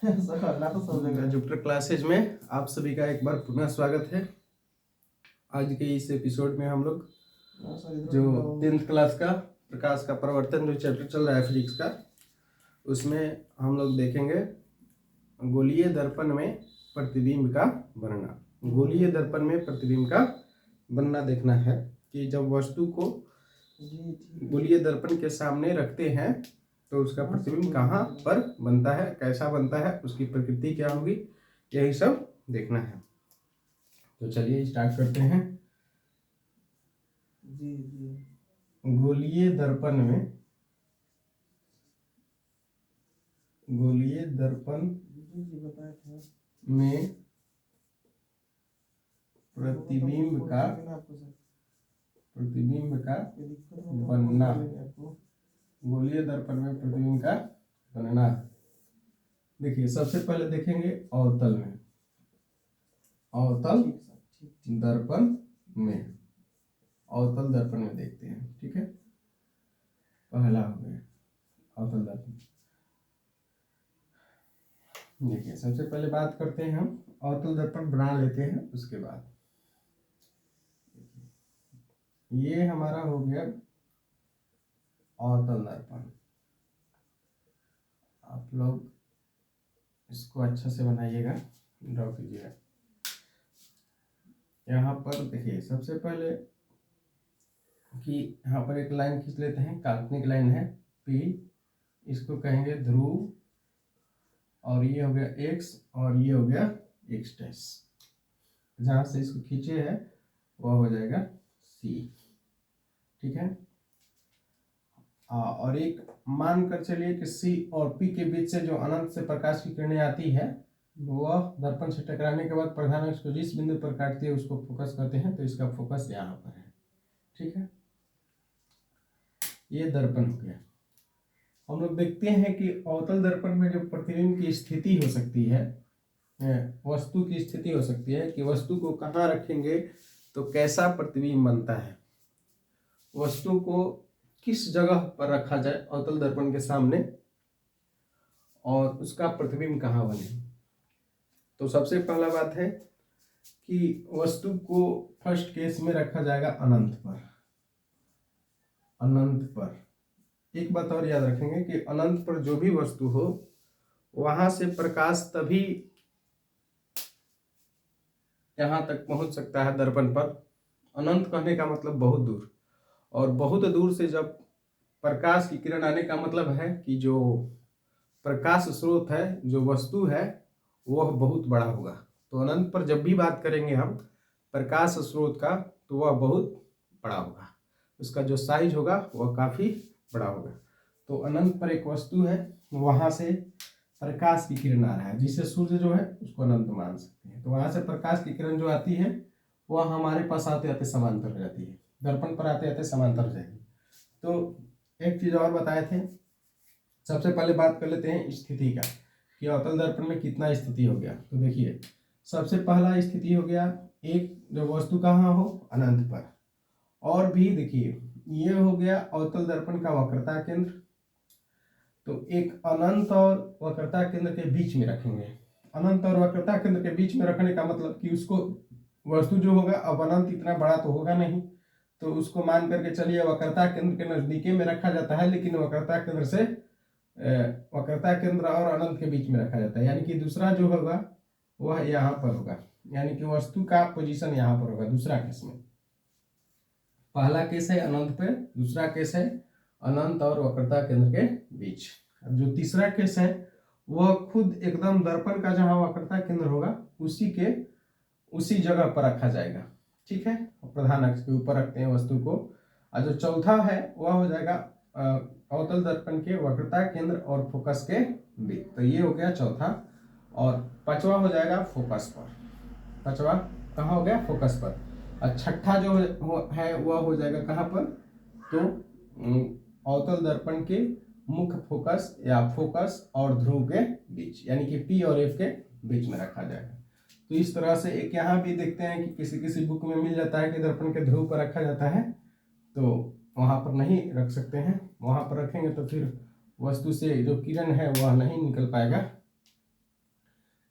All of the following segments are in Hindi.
जुपिटर क्लासेज में आप सभी का एक बार पुनः स्वागत है। आज के इस एपिसोड में हम लोग जो 10th क्लास का प्रकाश का परिवर्तन जो चैप्टर चल रहा है फिजिक्स का, उसमें हम लोग देखेंगे गोलीय दर्पण में प्रतिबिंब का बनना। गोलीय दर्पण में प्रतिबिंब का बनना देखना है कि जब वस्तु को गोलीय दर्पण के सामने रखते हैं तो उसका प्रतिबिंब कहाँ पर बनता है, कैसा बनता है, उसकी प्रकृति क्या होगी, यही सब देखना है। तो चलिए स्टार्ट करते हैं। गोलीय दर्पण में प्रतिबिंब का बनना। गोलीय दर्पण में प्रतिबिंब का बनना। देखिए, सबसे पहले देखेंगे अवतल दर्पण में। अवतल दर्पण में देखते हैं, ठीक है। पहला हो गया अवतल दर्पण। देखिए, सबसे पहले बात करते हैं हम अवतल दर्पण बना लेते हैं। उसके बाद ये हमारा हो गया अवतल दर्पण। आप लोग इसको अच्छा से बनाइएगा, ड्रॉ कीजिएगा। यहाँ पर देखिए, सबसे पहले कि यहाँ पर एक लाइन खींच लेते हैं, काल्पनिक लाइन है P, इसको कहेंगे ध्रुव, और ये हो गया X और ये हो गया X डैश। जहाँ से इसको खींचे है वह हो जाएगा C, ठीक है। और एक मान कर चलिए कि C और P के बीच से जो अनंत से प्रकाश की किरणें आती है, वह दर्पण से टकराने के बाद प्रधान अक्ष को जिस बिंदु पर काटती है उसको फोकस करते हैं। तो इसका फोकस यहाँ पर है, ठीक है। ये दर्पण हो गया। हम लोग देखते हैं कि अवतल दर्पण में जो प्रतिबिंब की स्थिति हो सकती है, वस्तु की स्थिति हो सकती है कि वस्तु को कहाँ रखेंगे तो कैसा प्रतिबिंब बनता है, वस्तु को किस जगह पर रखा जाए अवतल दर्पण के सामने और उसका प्रतिबिंब कहाँ बने। तो सबसे पहला बात है कि वस्तु को फर्स्ट केस में रखा जाएगा अनंत पर। एक बात और याद रखेंगे कि अनंत पर जो भी वस्तु हो वहां से प्रकाश तभी यहां तक पहुंच सकता है दर्पण पर। अनंत कहने का मतलब बहुत दूर, और बहुत दूर से जब प्रकाश की किरण आने का मतलब है कि जो प्रकाश स्रोत है, जो वस्तु है, वह बहुत बड़ा होगा। तो अनंत पर जब भी बात करेंगे हम प्रकाश स्रोत का, तो वह बहुत बड़ा होगा, उसका जो साइज होगा वह काफ़ी बड़ा होगा। तो अनंत पर एक वस्तु है, वहाँ से प्रकाश की किरण आ रहा है, जिसे सूर्य जो है उसको अनंत मान सकते हैं। तो वहाँ से प्रकाश की किरण जो आती है वह हमारे पास आते आते समांतर हो जाती है, दर्पण पर आते आते समांतर हो जाएगी। तो एक चीज़ और बताए थे, सबसे पहले बात कर लेते हैं स्थिति का कि अवतल दर्पण में कितना स्थिति हो गया। तो देखिए, सबसे पहला स्थिति हो गया एक, जो वस्तु कहाँ हो, अनंत पर। और भी देखिए, ये हो गया अवतल दर्पण का वक्रता केंद्र। तो एक अनंत और वक्रता केंद्र के बीच में रखेंगे। अनंत और वक्रता केंद्र के बीच में रखने का मतलब कि उसको वस्तु जो होगा, अब अनंत इतना बड़ा तो होगा नहीं, तो उसको मान करके चलिए वक्रता केंद्र के नजदीके में रखा जाता है, लेकिन वक्रता केंद्र और अनंत के बीच में रखा जाता है। यानी कि दूसरा जो होगा वह यहाँ पर होगा, यानी कि वस्तु का पोजीशन यहाँ पर होगा दूसरा केस में। पहला केस है अनंत पे, दूसरा केस है अनंत और वक्रता केंद्र के बीच। अब जो तीसरा केस है वह खुद एकदम दर्पण का जहाँ वक्रता केंद्र होगा उसी जगह पर रखा जाएगा, ठीक है। प्रधान अक्ष के ऊपर रखते हैं वस्तु को। और जो चौथा है वह हो जाएगा अवतल दर्पण के वक्रता केंद्र और फोकस के बीच। तो ये हो गया चौथा। और पांचवा हो जाएगा फोकस पर। पांचवा कहाँ हो गया, फोकस पर। और छठा जो है वह हो जाएगा कहाँ पर, तो अवतल दर्पण के मुख्य फोकस या फोकस और ध्रुव के बीच, यानी कि P और F के बीच में रखा जाएगा। तो इस तरह से एक यहाँ भी देखते हैं कि किसी बुक में मिल जाता है कि दर्पण के ध्रुव पर रखा जाता है, तो वहाँ पर नहीं रख सकते हैं। वहाँ पर रखेंगे तो फिर वस्तु से जो किरण है वह नहीं निकल पाएगा,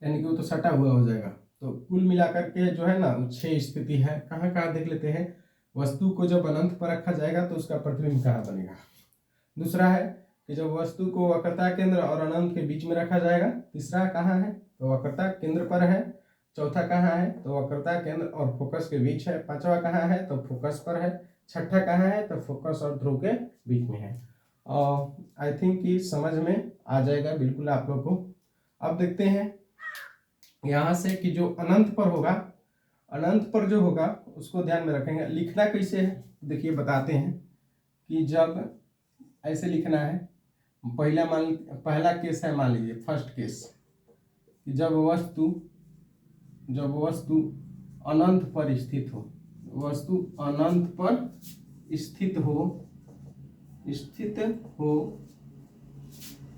यानी कि वो तो सटा हुआ हो जाएगा। तो कुल मिलाकर के जो है ना 6 स्थिति है। कहाँ कहाँ देख लेते हैं। वस्तु को जब अनंत पर रखा जाएगा तो उसका प्रतिबिंब कहाँ बनेगा। दूसरा है कि जब वस्तु को वक्रता केंद्र और अनंत के बीच में रखा जाएगा। तीसरा कहाँ है तो वक्रता केंद्र पर है। चौथा कहाँ है तो वक्रता केंद्र और फोकस के बीच है। पांचवा कहाँ है तो फोकस पर है। छठा कहाँ है तो फोकस और ध्रुव के बीच में है। आई थिंक कि समझ में आ जाएगा बिल्कुल आप लोग को। अब देखते हैं यहाँ से कि जो अनंत पर होगा, अनंत पर जो होगा उसको ध्यान में रखेंगे। लिखना कैसे है देखिए बताते हैं कि जब ऐसे लिखना है। पहला केस है, मान लीजिए फर्स्ट केस कि जब वस्तु अनंत पर स्थित हो, वस्तु अनंत पर स्थित हो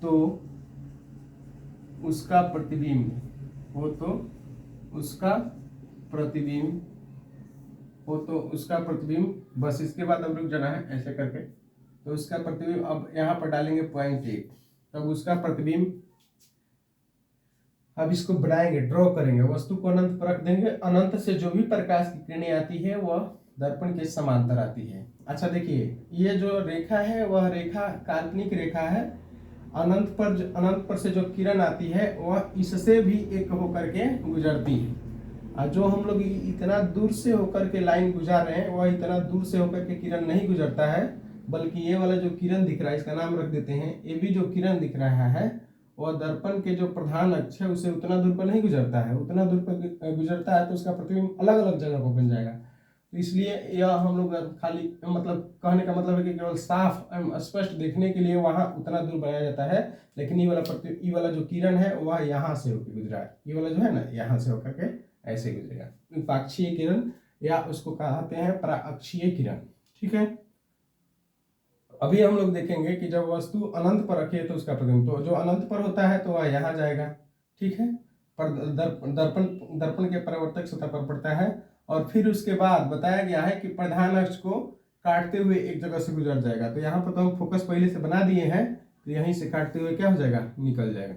तो उसका प्रतिबिंब हो तो उसका प्रतिबिंब बस इसके बाद अब रुक जाना है ऐसे करके। तो उसका प्रतिबिंब अब यहाँ पर डालेंगे पॉइंट 1, तब उसका प्रतिबिंब अब इसको बनाएंगे, ड्रॉ करेंगे। वस्तु को अनंत पर रख देंगे। अनंत से जो भी प्रकाश की किरणें आती है वह दर्पण के समांतर आती है। अच्छा देखिए ये जो रेखा है वह रेखा काल्पनिक रेखा है। अनंत पर से जो किरण आती है वह इससे भी एक होकर के गुजरती है। और जो हम लोग इतना दूर से होकर के लाइन गुजार रहे हैं वह इतना दूर से होकर के किरण नहीं गुजरता है, बल्कि ये वाला जो किरण दिख रहा है इसका नाम रख देते हैं। ये भी जो किरण दिख रहा है वह दर्पण के जो प्रधान अक्ष है उसे उतना दूर पर नहीं गुजरता है। उतना दूर पर गुजरता है तो उसका प्रतिबिंब अलग अलग जगह पर बन जाएगा। तो इसलिए यह हम लोग खाली मतलब कहने का मतलब है कि केवल साफ स्पष्ट देखने के लिए वहां उतना दूर बनाया जाता है। लेकिन ये वाला जो किरण है वह यहाँ से होकर गुजरा है। ये वाला जो है ना यहाँ से होकर के ऐसे गुजरेगा। विपाक्षीय किरण या उसको कहते हैं पराअक्षीय किरण। ठीक है। अभी हम लोग देखेंगे कि जब वस्तु अनंत पर रखी है तो उसका प्रतिबिंब, तो जो अनंत पर होता है तो वह यहाँ जाएगा। ठीक है। पर दर्पण के परावर्तक सतह पर पड़ता है और फिर उसके बाद बताया गया है कि प्रधान अक्ष को काटते हुए एक जगह से गुजर जाएगा। तो यहाँ पर तो हम फोकस पहले से बना दिए हैं, तो यहीं से काटते हुए क्या हो जाएगा, निकल जाएगा।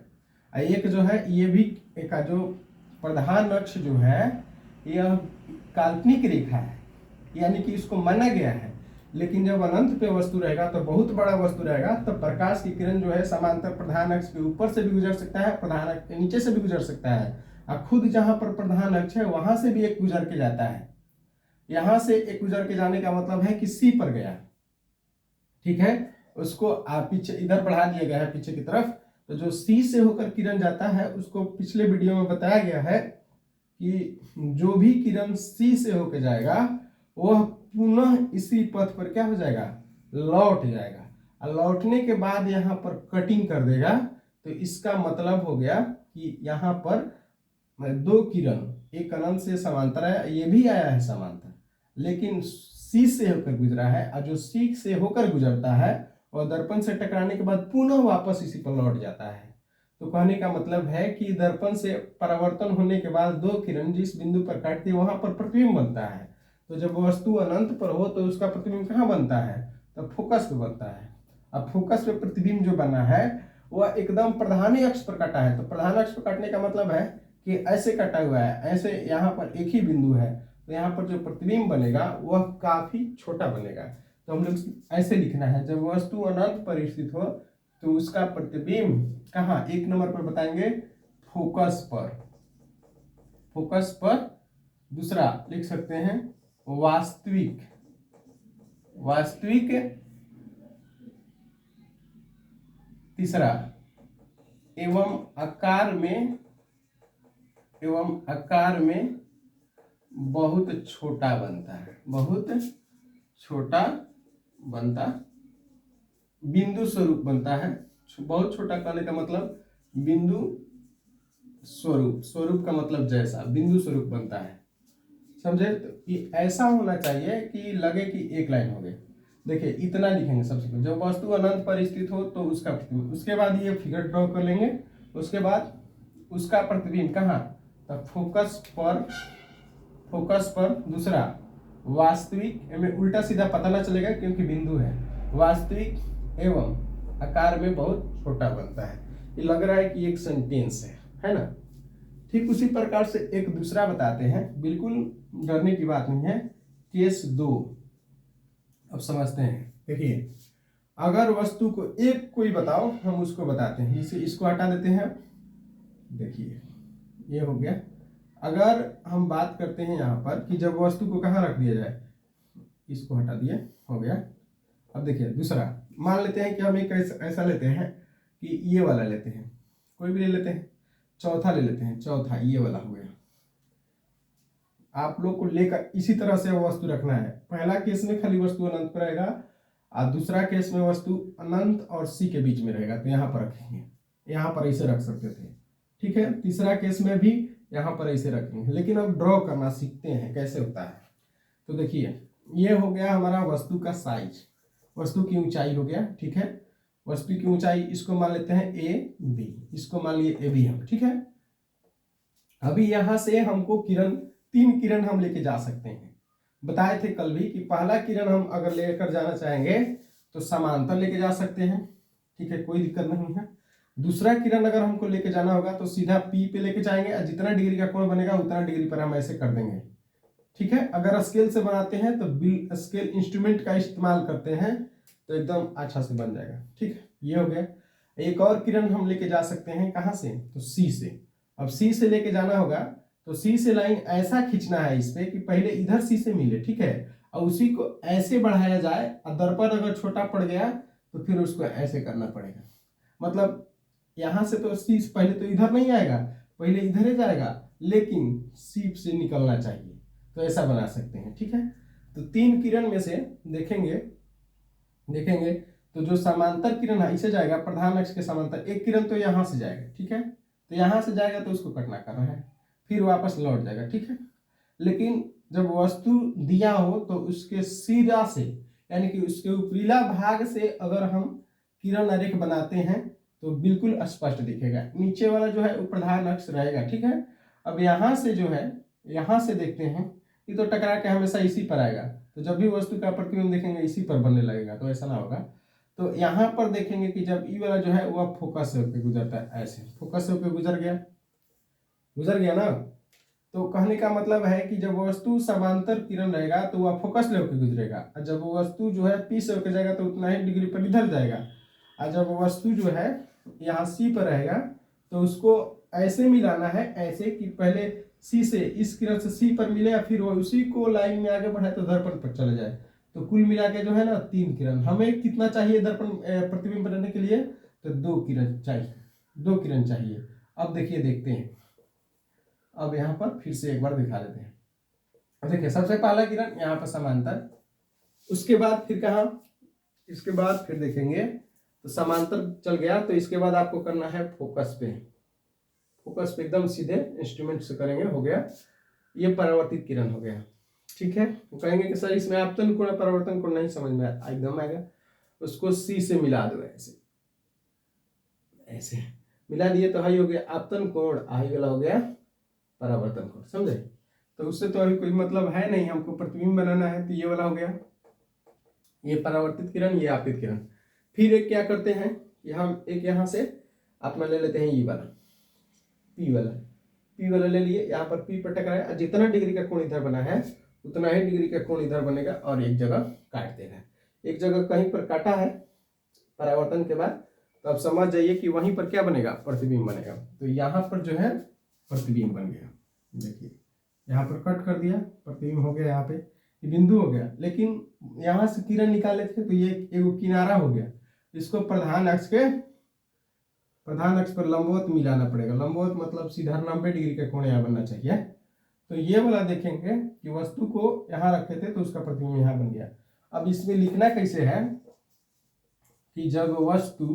एक जो है ये भी एक जो प्रधान अक्ष जो है यह काल्पनिक रेखा है, यानी कि इसको माना गया है। लेकिन जब अनंत पे वस्तु रहेगा तो बहुत बड़ा वस्तु रहेगा तो प्रकाश की किरण जो है समांतर प्रधान अक्ष के ऊपर से भी गुजर सकता है, प्रधान अक्ष के नीचे से भी गुजर सकता है। और खुद जहां पर प्रधान अक्ष है वहां से भी एक गुजर के जाता है। यहां से एक गुजर के जाने का मतलब है कि सी पर गया। ठीक है। उसको पीछे इधर बढ़ा दिया गया है पीछे की तरफ। तो जो सी से होकर किरण जाता है उसको पिछले वीडियो में बताया गया है कि जो भी किरण सी से होकर जाएगा वह पुनः इसी पथ पर क्या हो जाएगा, लौट जाएगा। और लौटने के बाद यहाँ पर कटिंग कर देगा। तो इसका मतलब हो गया कि यहाँ पर दो किरण, एक अनंत से समांतर है, ये भी आया है समांतर, लेकिन सी से होकर गुजरा है। और जो सी से होकर गुजरता है और दर्पण से टकराने के बाद पुनः वापस इसी पर लौट जाता है। तो कहने का मतलब है कि दर्पण से परावर्तन होने के बाद दो किरण जिस बिंदु पर काटती है वहां पर प्रतिबिंब बनता है। तो जब वस्तु अनंत पर हो तो उसका प्रतिबिंब कहाँ बनता है, तो फोकस पे बनता है। अब फोकस पे प्रतिबिंब जो बना है वह एकदम प्रधान अक्ष पर काटा है। तो प्रधान अक्ष पर काटने का मतलब है कि ऐसे कटा हुआ है, ऐसे यहाँ पर एक ही बिंदु है, तो यहाँ पर जो प्रतिबिंब बनेगा वह काफी छोटा बनेगा। तो हम लोग ऐसे लिखना है, जब वस्तु अनंत पर स्थित हो तो उसका प्रतिबिंब कहाँ, एक नंबर पर बताएंगे फोकस पर। फोकस पर। दूसरा लिख सकते हैं वास्तविक तीसरा एवं आकार में बहुत छोटा बनता है, बहुत छोटा बनता, बिंदु स्वरूप बनता है। बहुत छोटा कहने का मतलब बिंदु स्वरूप, स्वरूप का मतलब जैसा, बिंदु स्वरूप बनता है। समझे। तो ये ऐसा होना चाहिए कि लगे कि एक लाइन हो गई। देखिए इतना लिखेंगे सबसे पहले, जब वस्तु अनंत पर स्थित हो तो उसका प्रतिबिंब, उसके बाद ये फिगर ड्रॉ कर लेंगे। उसके बाद उसका प्रतिबिंब कहाँ, तो फोकस पर। दूसरा वास्तविक में उल्टा सीधा पता ना चलेगा क्योंकि बिंदु है। वास्तविक एवं आकार में बहुत छोटा बनता है। ये लग रहा है कि एक सेंटेंस है ना। ठीक उसी प्रकार से एक दूसरा बताते हैं, बिल्कुल डरने की बात नहीं है। केस 2 अब समझते हैं। देखिए, अगर वस्तु को एक कोई बताओ, हम उसको बताते हैं। इसे इसको हटा देते हैं। देखिए ये हो गया। अगर हम बात करते हैं यहाँ पर कि जब वस्तु को कहाँ रख दिया जाए, इसको हटा दिए, हो गया। अब देखिए दूसरा, मान लेते हैं कि हम एक ऐसा लेते हैं कि ये वाला लेते हैं, कोई भी ले लेते हैं, चौथा ले लेते हैं, चौथा ये वाला हो गया। आप लोग को लेकर इसी तरह से वस्तु रखना है। पहला केस में खाली वस्तु अनंत पर रहेगा, और दूसरा केस में वस्तु अनंत और सी के बीच में रहेगा, तो यहाँ पर रखेंगे, यहाँ पर ऐसे रख सकते थे, ठीक है। तीसरा केस में भी यहाँ पर ऐसे रखेंगे। लेकिन अब ड्रॉ करना सीखते हैं कैसे होता है। तो देखिए, ये हो गया हमारा वस्तु का साइज, वस्तु की ऊंचाई हो गया, ठीक है। वस्तु की ऊंचाई इसको मान लेते हैं ए बी, इसको मान लिए ए बी हम, ठीक है। अभी यहां से हमको किरण, 3 किरण हम लेके जा सकते हैं। बताए थे कल भी कि पहला किरण हम अगर लेकर जाना चाहेंगे तो समांतर लेके जा सकते हैं, ठीक है, कोई दिक्कत नहीं है। दूसरा किरण अगर हमको लेके जाना होगा तो सीधा पी पे लेके जाएंगे, और जितना डिग्री का कोण बनेगा उतना डिग्री पर हम ऐसे कर देंगे, ठीक है। अगर स्केल से बनाते हैं तो बिल स्केल इंस्ट्रूमेंट का इस्तेमाल करते हैं तो एकदम अच्छा से बन जाएगा, ठीक है। ये हो गया। एक और किरण हम लेके जा सकते हैं, कहाँ से, तो सी से। अब सी से लेके जाना होगा तो सी से लाइन ऐसा खींचना है इस पे कि पहले इधर सी से मिले, ठीक है, और उसी को ऐसे बढ़ाया जाए, और दर्पण अगर छोटा पड़ गया तो फिर उसको ऐसे करना पड़ेगा। मतलब यहां से तो सी पहले तो इधर नहीं आएगा, पहले इधर ही जाएगा, लेकिन सीप से निकलना चाहिए, तो ऐसा बना सकते हैं, ठीक है। तो 3 किरण में से देखेंगे तो जो समांतर किरण है इसे जाएगा प्रधान अक्ष के समांतर, एक किरण तो यहां से जाएगा, ठीक है। तो यहां से जाएगा तो उसको कटना करना है, फिर वापस लौट जाएगा, ठीक है। लेकिन जब वस्तु दिया हो तो उसके सिरा से, यानी कि उसके ऊपरीला भाग से अगर हम किरण रेख बनाते हैं तो बिल्कुल स्पष्ट दिखेगा। नीचे वाला जो है वो प्रधान अक्ष रहेगा, ठीक है। अब यहाँ से जो है, यहाँ से देखते हैं, ये तो टकरा के हमेशा इसी पर आएगा, तो जब भी वस्तु का प्रतिबिंब देखेंगे इसी पर बनने लगेगा, तो ऐसा ना होगा। तो यहाँ पर देखेंगे कि जब ई वाला जो है वह फोकस से होकर गुजरता है, ऐसे फोकस से होकर गुजर गया ना। तो कहने का मतलब है कि जब वस्तु समांतर किरण रहेगा तो वह फोकस ले होकर गुजरेगा, और जब वस्तु जो है पी से होकर जाएगा तो उतना ही डिग्री पर इधर जाएगा, और जब वस्तु जो है यहाँ सी पर रहेगा तो उसको ऐसे मिलाना है, ऐसे कि पहले सी से, इस किरण से सी पर मिले, या फिर वो उसी को लाइन में आगे बढ़ाए तो दर्पण पर चले जाए। तो कुल मिला के जो है ना 3 किरण। हमें कितना चाहिए दर्पण प्रतिबिंब बनाने के लिए, तो 2 किरण चाहिए, 2 किरण चाहिए। अब देखिए, देखते हैं, अब यहाँ पर फिर से एक बार दिखा देते हैं। अब देखिए, सबसे पहला किरण यहाँ पर समांतर, उसके बाद फिर कहाँ, इसके बाद फिर देखेंगे तो समांतर चल गया, तो इसके बाद आपको करना है फोकस पे, फोकस पे एकदम सीधे इंस्ट्रूमेंट से करेंगे, हो गया। ये परावर्तित किरण हो गया, ठीक है। तो कहेंगे कि सर इसमें आपतन कोण परावर्तन कोण नहीं समझ में आया, एकदम आएगा। उसको सी से मिला दो, ऐसे ऐसे मिला दिए तो हाई हो गया आपतन कोण, हाई वाला हो गया परावर्तन कोण, समझे। तो उससे तो अभी कोई मतलब है नहीं, हमको प्रतिबिंब बनाना है, तो ये वाला हो गया, ये परावर्तित किरण, ये आपतित किरण। फिर एक क्या करते हैं कि हम एक यहाँ से अपना ले लेते हैं ये वाला, पी वाला ले लिए, यहाँ पर पी पर टकराया, जितना डिग्री का कोण इधर बना है उतना ही डिग्री का कोण इधर बनेगा, और एक जगह काट देगा। एक जगह कहीं पर काटा है परावर्तन के बाद, तो अब समझ जाइए कि वहीं पर क्या बनेगा, प्रतिबिंब बनेगा। तो यहाँ पर जो है प्रतिबिंब बन गया, देखिए यहाँ पर कट कर दिया, प्रतिबिंब हो गया, यहाँ पे ये बिंदु हो गया। लेकिन यहाँ से किरण निकाले थे तो ये एक किनारा हो गया, इसको प्रधान अक्ष पर लंबवत मिलाना पड़ेगा। लंबवत मतलब सीधा 90 डिग्री का कोण यहाँ बनना चाहिए। तो ये वाला देखेंगे कि वस्तु को यहाँ रखे थे तो उसका प्रतिबिंब यहाँ बन गया। अब इसमें लिखना कैसे है कि जब वस्तु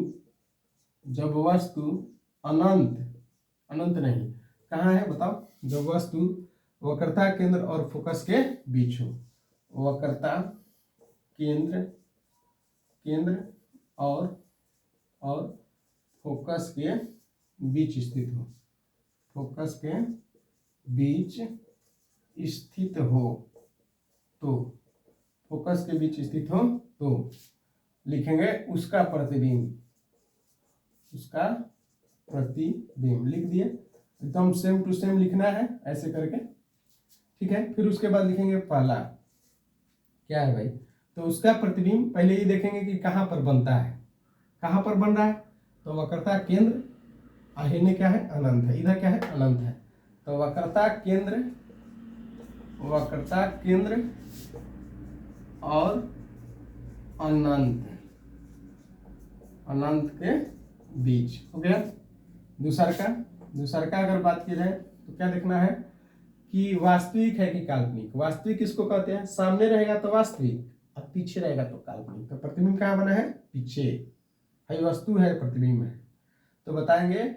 अनंत नहीं, कहाँ है बताओ, जब वस्तु वक्रता केंद्र और फोकस के बीच हो, वक्रता केंद्र और फोकस के बीच स्थित हो, फोकस के बीच स्थित हो, तो फोकस के बीच स्थित हो तो लिखेंगे उसका प्रतिबिंब लिख दिए। एकदम सेम टू सेम लिखना है ऐसे करके, ठीक है। फिर उसके बाद लिखेंगे पहला क्या है भाई, तो उसका प्रतिबिंब पहले ये देखेंगे कि कहाँ पर बनता है, कहाँ पर बन रहा है, तो वक्रता केंद्र, आहिन्य क्या है अनंत है, इधर क्या है अनंत है, तो वक्रता केंद्र और अनंत के बीच हो गया। दूसरा का अगर बात की जाए तो क्या देखना है कि वास्तविक है कि काल्पनिक। वास्तविक किसको कहते हैं, सामने रहेगा तो वास्तविक और पीछे रहेगा तो काल्पनिक। तो प्रतिबिंब कहाँ बना है, पीछे है, वस्तु है प्रतिबिंब है, तो बताएंगे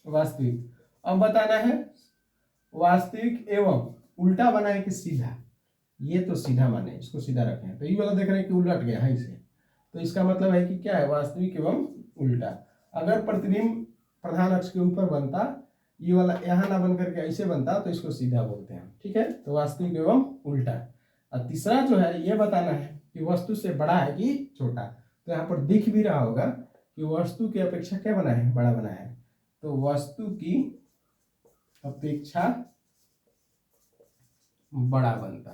वास्तविक। अब बताना है वास्तविक एवं उल्टा बना है कि सीधा, ये तो सीधा माने, इसको सीधा रखें, तो ये वाला देख रहे हैं कि उलट गया है इसे, तो इसका मतलब है कि क्या है वास्तविक एवं उल्टा। अगर प्रतिबिंब प्रधान अक्ष के ऊपर बनता, ये वाला यहाँ ना बन करके ऐसे बनता, तो इसको सीधा बोलते हैं, ठीक है। तो वास्तविक एवं उल्टा। और तीसरा जो है ये बताना है कि वस्तु से बड़ा है कि छोटा। तो यहाँ पर दिख भी रहा होगा कि वस्तु की अपेक्षा क्या बना है, बड़ा बना है, तो वस्तु की अपेक्षा बड़ा बनता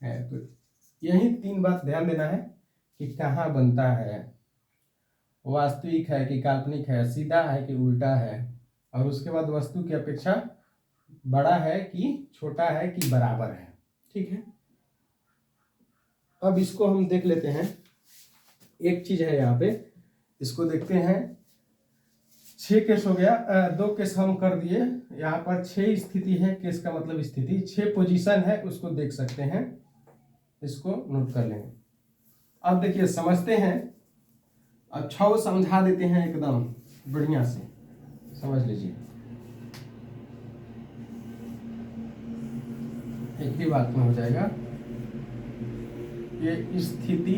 है। तो यही 3 बात ध्यान देना है कि कहाँ बनता है, वास्तविक है कि काल्पनिक है, सीधा है कि उल्टा है, और उसके बाद वस्तु की अपेक्षा बड़ा है कि छोटा है कि बराबर है, ठीक है। अब इसको हम देख लेते हैं, एक चीज है यहाँ पे, इसको देखते हैं। 6 केस हो गया, 2 केस हम कर दिए, यहाँ पर 6 स्थिति है, केस का मतलब स्थिति, 6 पोजीशन है, उसको देख सकते हैं, इसको नोट कर लेंगे। अब देखिए समझते हैं, अच्छा वो समझा देते हैं एकदम बढ़िया से, समझ लीजिए, एक ही बात में हो जाएगा। ये स्थिति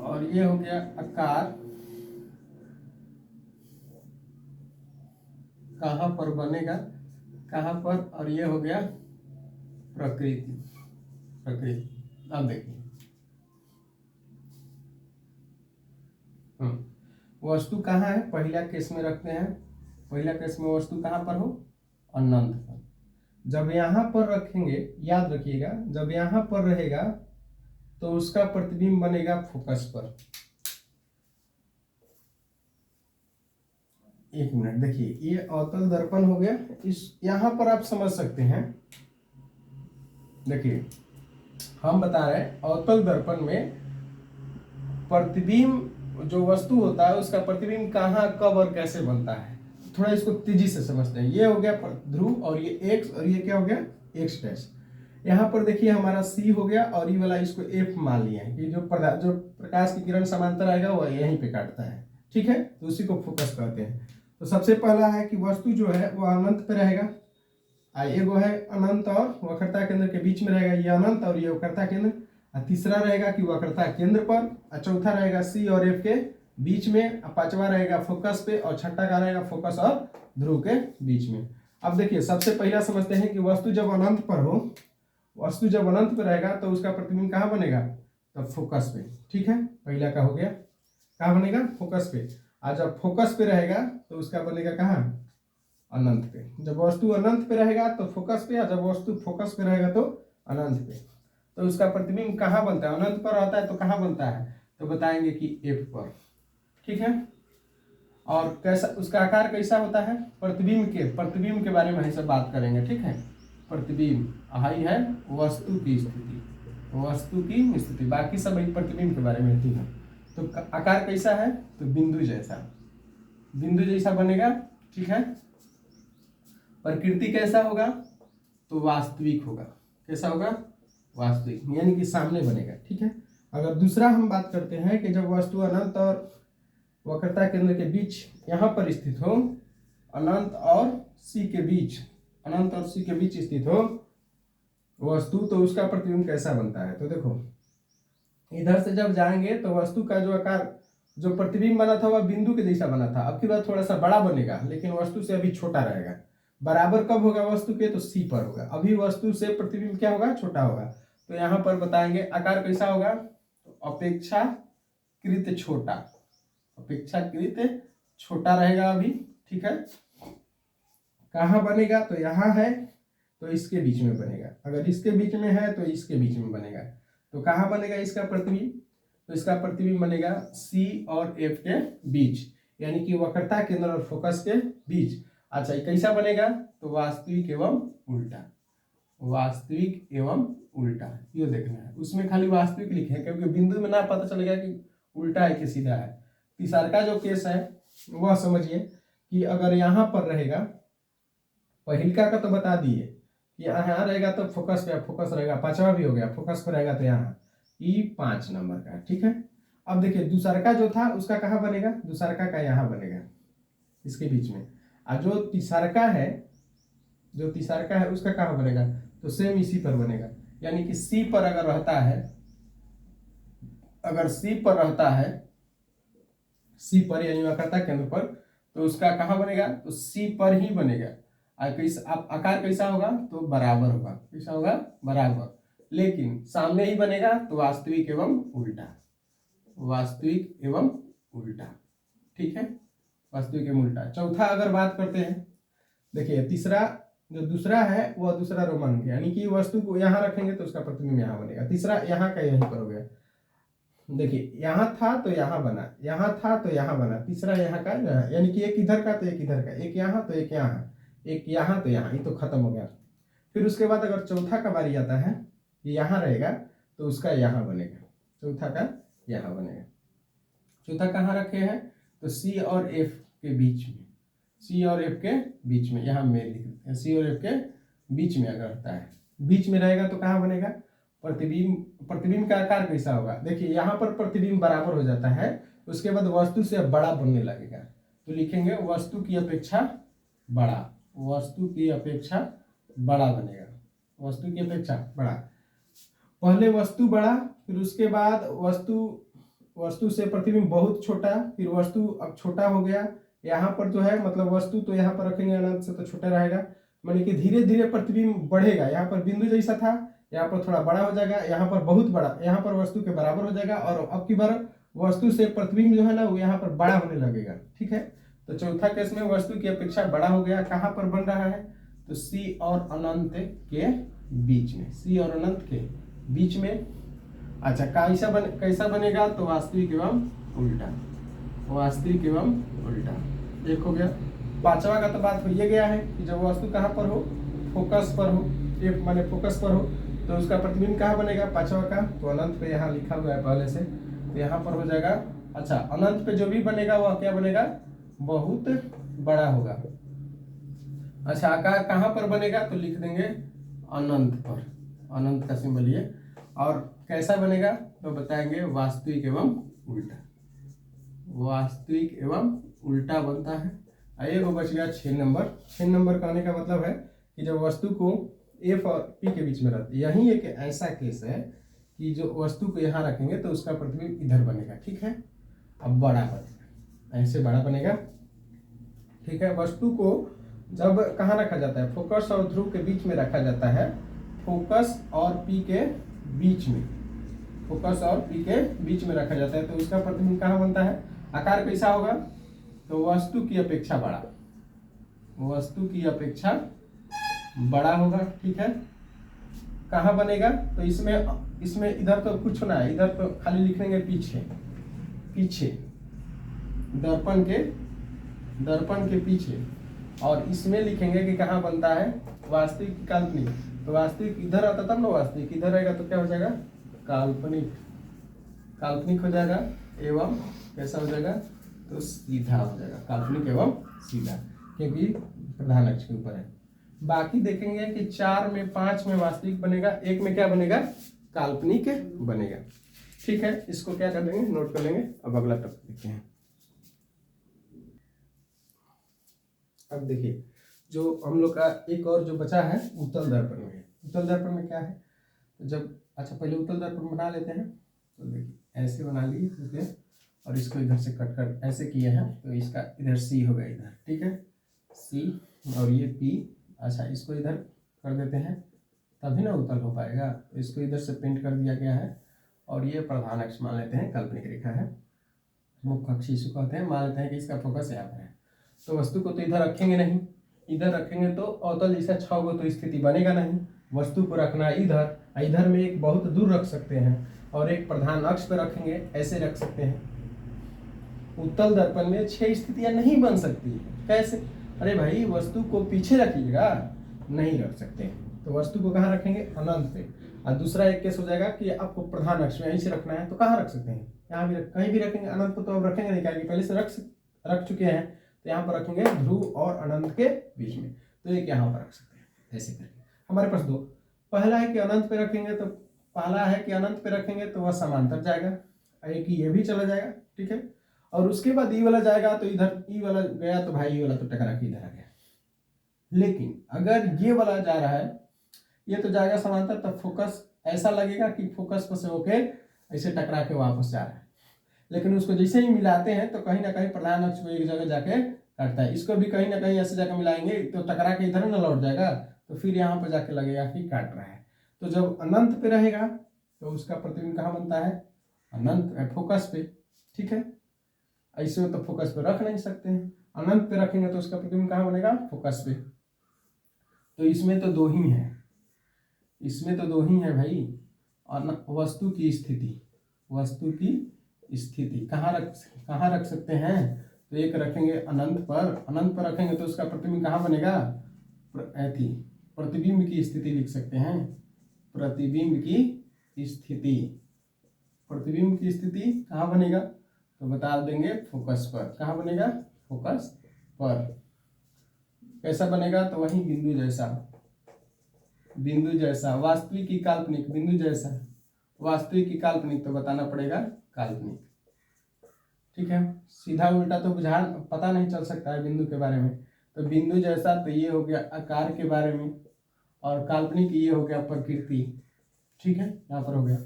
और ये हो गया आकार, कहाँ पर बनेगा, कहाँ पर, और ये हो गया प्रकृति। अब देखिए वस्तु कहाँ है, पहला केस में रखते हैं, पहला केस में वस्तु कहाँ पर हो, अनंत पर। जब यहाँ पर रखेंगे, याद रखिएगा, जब यहाँ पर रहेगा तो उसका प्रतिबिंब बनेगा फोकस पर। एक मिनट देखिए, ये अवतल दर्पण हो गया, इस यहाँ पर आप समझ सकते हैं। देखिए हम बता रहे हैं अवतल दर्पण में प्रतिबिंब जो वस्तु होता है उसका प्रतिबिंब कहाँ कब और कैसे बनता है, थोड़ा इसको तेजी से समझते हैं। ये हो गया ध्रुव और ये एक्स, और ये क्या हो गया एक्स डैश। यहाँ पर देखिए हमारा सी हो गया, और ये वाला इसको एफ मान लिया है कि जो प्रकाश की किरण समांतर आएगा वह यहीं पे काटता है, ठीक है, तो उसी को फोकस कहते हैं। तो सबसे पहला है कि वस्तु जो है वो अनंत पे रहेगा, एगो है अनंत और वक्रता केंद्र के बीच में रहेगा, ये अनंत और ये वक्रता केंद्र। तीसरा रहेगा कि वक्रता केंद्र पर, चौथा रहेगा सी और एफ के बीच में, पांचवा रहेगा फोकस पे, और छठा का रहेगा फोकस और ध्रुव के बीच में। अब देखिए सबसे पहला समझते हैं कि वस्तु जब अनंत पर हो, वस्तु जब अनंत पर रहेगा तो उसका प्रतिबिंब कहाँ बनेगा, तो फोकस पे, ठीक है, पहला का हो गया, कहाँ बनेगा फोकस पे। और जब फोकस पे रहेगा तो उसका बनेगा कहाँ, अनंत पे। जब वस्तु अनंत पे रहेगा तो फोकस पे, और जब वस्तु फोकस पे रहेगा तो अनंत पे। तो उसका प्रतिबिंब कहाँ बनता है, अनंत पर आता है तो कहाँ बनता है, तो बताएंगे कि एफ पर, ठीक है। और कैसा उसका आकार कैसा होता है, प्रतिबिंब के बारे में हम सब बात करेंगे, ठीक है। प्रतिबिंब हाई है वस्तु की स्थिति, बाकी सब एक प्रतिबिंब के बारे में ठीक है। तो आकार कैसा है, तो बिंदु जैसा बनेगा, ठीक है। प्रकृति कैसा होगा, तो वास्तविक होगा, कैसा होगा, वास्तविक, यानी कि सामने बनेगा, ठीक है। अगर दूसरा हम बात करते हैं कि जब वस्तु अनंत और वक्रता केंद्र के बीच यहाँ पर स्थित हो, अनंत और सी के बीच स्थित हो वस्तु, तो उसका प्रतिबिंब कैसा बनता है। तो देखो इधर से जब जाएंगे तो वस्तु का जो आकार, जो प्रतिबिंब बना था वह बिंदु के जैसा बना था, अब की बार थोड़ा सा बड़ा बनेगा, लेकिन वस्तु से अभी छोटा रहेगा। बराबर कब होगा वस्तु के, तो सी पर होगा, अभी वस्तु से प्रतिबिंब क्या होगा, छोटा होगा। तो यहाँ पर बताएंगे आकार कैसा होगा, तो अपेक्षा अपेक्षाकृत छोटा, अपेक्षाकृत छोटा रहेगा अभी, ठीक है। कहाँ बनेगा, तो यहाँ है तो इसके बीच में बनेगा, अगर इसके बीच में है तो इसके बीच में बनेगा। तो कहाँ बनेगा इसका प्रतिबिंब, तो इसका प्रतिबिंब बनेगा C और F के बीच, यानी कि वक्रता केंद्र और फोकस के बीच। अच्छा, ये कैसा बनेगा, तो वास्तविक एवं उल्टा, वास्तविक एवं उल्टा, ये देखना है। उसमें खाली वास्तविक लिखे हैं क्योंकि बिंदु में ना पता चलेगा कि उल्टा है कि सीधा है। तीसरा का जो केस है वह समझिए कि अगर यहाँ पर रहेगा, पहिलका का तो बता दिए कि यहाँ रहेगा तो फोकस पे, फोकस रहेगा, पांचवा भी हो गया, फोकस पर रहेगा तो यहाँ ई 5 नंबर का, ठीक है। अब देखिए दूसरा का जो था उसका कहाँ बनेगा, दूसरा का यहाँ बनेगा इसके बीच में, और जो तीसरा का है, जो तीसरा का है उसका कहाँ बनेगा, तो सेम इसी पर बनेगा, यानी कि सी पर अगर रहता है, अगर सी पर रहता है, सी पर यानी वक्रता केंद्र पर, तो उसका कहाँ बनेगा, तो सी पर ही बनेगा। आकार कैसा होगा, तो बराबर होगा, कैसा होगा, बराबर, लेकिन सामने ही बनेगा तो वास्तविक एवं उल्टा, वास्तविक एवं उल्टा, ठीक है, वास्तविक एवं उल्टा। चौथा अगर बात करते हैं, देखिए तीसरा जो दूसरा है वह दूसरा रोमन, यानी कि वस्तु को यहाँ रखेंगे तो उसका प्रतिबिंब यहाँ बनेगा। तीसरा यहाँ का यहीं पर हो गया, देखिए यहाँ था तो यहाँ बना, यहाँ था तो यहाँ बना, तीसरा यहाँ का यहाँ, यानी कि एक इधर का तो एक इधर का, एक यहाँ तो एक यहाँ, एक यहाँ तो यहाँ, ये तो खत्म हो गया। फिर उसके बाद अगर चौथा का बारी आता है, ये यहाँ रहेगा तो उसका यहाँ बनेगा, चौथा का यहाँ बनेगा। चौथा कहाँ रखे हैं, तो C और F के बीच में, C और F के बीच में, यहाँ में लिख देते हैं, C और F के बीच में अगर रहता है, बीच में रहेगा तो कहाँ बनेगा, प्रतिबिंब। प्रतिबिंब का आकार कैसा होगा, देखिए यहाँ पर प्रतिबिंब बराबर हो जाता है, उसके बाद वस्तु से बड़ा बनने लगेगा, तो लिखेंगे वस्तु की अपेक्षा बड़ा, वस्तु की अपेक्षा बड़ा बनेगा, वस्तु की अपेक्षा बड़ा। पहले वस्तु बड़ा, फिर उसके बाद वस्तु से प्रतिबिंब बहुत छोटा, फिर वस्तु अब छोटा हो गया। यहाँ पर जो है मतलब वस्तु तो यहाँ पर रखेंगे अनंत से तो छोटा रहेगा, माने कि धीरे धीरे प्रतिबिंब बढ़ेगा। यहाँ पर बिंदु जैसा था, यहाँ पर थोड़ा बड़ा हो जाएगा, यहाँ पर बहुत बड़ा, यहाँ पर वस्तु के बराबर हो जाएगा, और अब की बार वस्तु से प्रतिबिंब जो है ना वो यहाँ पर बड़ा होने लगेगा, ठीक है। तो चौथा केस में वस्तु की अपेक्षा बड़ा हो गया, कहाँ पर बन रहा है, तो C और अनंत के बीच में, C और अनंत के बीच में। अच्छा, कैसा बनेगा, तो वास्तविक एवं उल्टा, वास्तविक एवं उल्टा, एक हो गया। पांचवा का तो बात हो ये गया है कि जब वस्तु कहाँ पर हो, फोकस पर हो, F माने फोकस पर हो, तो उसका प्रतिबिंब कहाँ बनेगा, पांचवा का, तो अनंत पे यहाँ लिखा हुआ है पहले से, तो यहाँ पर हो जाएगा। अच्छा, अनंत पे जो भी बनेगा वह क्या बनेगा, बहुत बड़ा होगा। अच्छा, आकार कहाँ पर बनेगा, तो लिख देंगे अनंत पर, अनंत का सिंबल ये, और कैसा बनेगा तो बताएंगे वास्तविक एवं उल्टा, वास्तविक एवं उल्टा बनता है। आइए वो बच गया 6 नंबर। 6 नंबर का आने का मतलब है कि जब वस्तु को F और P के बीच में रहती है, यही एक ऐसा केस है कि जो वस्तु को यहाँ रखेंगे तो उसका प्रतिबिंब इधर बनेगा, ठीक है। अब बड़ा बनेगा, ऐसे बड़ा बनेगा, ठीक है। वस्तु को जब कहाँ रखा जाता है, फोकस और ध्रुव के बीच में रखा जाता है, फोकस और P के बीच में, फोकस और P के बीच में रखा जाता है, तो उसका प्रतिबिंब कहाँ बनता है, आकार कैसा होगा, तो वस्तु की अपेक्षा बड़ा, वस्तु की अपेक्षा बड़ा होगा, ठीक है। कहाँ बनेगा, तो इसमें इधर तो कुछ ना है, इधर तो खाली लिख देंगे पीछे, पीछे दर्पण के पीछे, और इसमें लिखेंगे कि कहाँ बनता है, वास्तविक काल्पनिक। तो वास्तविक इधर आता तब ना, वास्तविक इधर रहेगा तो क्या हो जाएगा, काल्पनिक, काल्पनिक हो जाएगा एवं कैसा हो जाएगा, तो सीधा हो जाएगा, काल्पनिक एवं सीधा, क्योंकि प्रधान अक्ष के ऊपर है। बाकी देखेंगे कि 4 में 5 में वास्तविक बनेगा, 1 में क्या बनेगा, काल्पनिक बनेगा, ठीक है। इसको क्या कर देंगे, नोट कर लेंगे। अब अगला टॉपिक देखते हैं। अब देखिए जो हम लोग का एक और जो बचा है उत्तल दर्पण में। उत्तल दर्पण में क्या है, तो जब, अच्छा पहले उत्तल दर्पण बना लेते हैं। तो देखिए ऐसे बना लिए, ठीक है, और इसको इधर से कट कर ऐसे किए हैं, तो इसका इधर C हो गया इधर, ठीक है, C और ये P। अच्छा, इसको इधर कर देते हैं तभी ना उत्तल हो पाएगा, तो इसको इधर से पेंट कर दिया गया है, और ये प्रधान अक्ष मान लेते हैं, काल्पनिक रेखा है। मुख्य अक्ष इसे कहते हैं। मान लेते हैं कि इसका फोकस यहाँ पर है, तो वस्तु को तो इधर रखेंगे नहीं, इधर रखेंगे तो अवतल जैसा छाओगे तो स्थिति बनेगा नहीं। वस्तु को रखना इधर, इधर में एक बहुत दूर रख सकते हैं और एक प्रधान अक्ष पर रखेंगे, ऐसे रख सकते हैं। उत्तल दर्पण में 6 स्थितियां नहीं बन सकती। कैसे? अरे भाई वस्तु को पीछे रखिएगा, नहीं रख सकते। तो वस्तु को कहाँ रखेंगे? अनंत पे। और दूसरा एक केस हो जाएगा कि आपको प्रधान अक्ष में ऐसे रखना है, तो कहाँ रख सकते हैं? यहाँ भी कहीं भी रखेंगे। अनंत को तो अब रखेंगे नहीं, क्योंकि पहले से रख चुके हैं। तो यहाँ पर रखेंगे ध्रुव और अनंत के बीच में, तो एक यहाँ पर रख सकते हैं ऐसे करके। हमारे पास दो, पहला है कि अनंत पे रखेंगे, तो पहला है कि अनंत पे रखेंगे तो वह समांतर जाएगा, एक ये भी चला जाएगा, ठीक है। और उसके बाद ई वाला जाएगा, तो इधर ई वाला गया तो भाई ये वाला तो टकरा के इधर आ गया। लेकिन अगर ये वाला जा रहा है, ये तो जाएगा समांतर, तब फोकस ऐसा लगेगा कि फोकस पर से होके ऐसे टकरा के वापस जा रहा है। लेकिन उसको जैसे ही मिलाते हैं तो कहीं ना कहीं प्रधान अक्ष को एक जगह जाके काटता है। इसको भी कहीं ना कहीं ऐसे जाकर मिलाएंगे तो टकरा के इधर ना लौट जाएगा, तो फिर यहाँ पर जाके लगेगा कि काट रहा है। तो जब अनंत पे रहेगा तो उसका प्रतिबिंब कहाँ बनता है? अनंत फोकस पे, ठीक है। ऐसे तो फोकस पे रख नहीं सकते हैं, अनंत पे रखेंगे तो उसका प्रतिबिंब कहाँ बनेगा? फोकस पे। तो इसमें तो दो ही है, इसमें तो दो ही है भाई। और वस्तु की स्थिति, वस्तु की स्थिति कहाँ रख सकते हैं? तो एक रखेंगे अनंत पर, अनंत पर रखेंगे तो उसका प्रतिबिंब कहाँ बनेगा? प्रतिबिंब की स्थिति लिख सकते हैं, प्रतिबिंब की स्थिति। प्रतिबिंब की स्थिति कहाँ बनेगा? तो बता देंगे फोकस पर। कहाँ बनेगा? फोकस पर। कैसा बनेगा? तो वही बिंदु जैसा, बिंदु जैसा। वास्तविक की काल्पनिक, बिंदु जैसा। वास्तविक की काल्पनिक तो बताना पड़ेगा काल्पनिक, ठीक है। सीधा उल्टा तो बुझा पता नहीं चल सकता है बिंदु के बारे में। तो बिंदु जैसा तो ये हो गया आकार के बारे में, और काल्पनिक ये हो गया प्रकृति, ठीक है। यहाँ पर हो गया।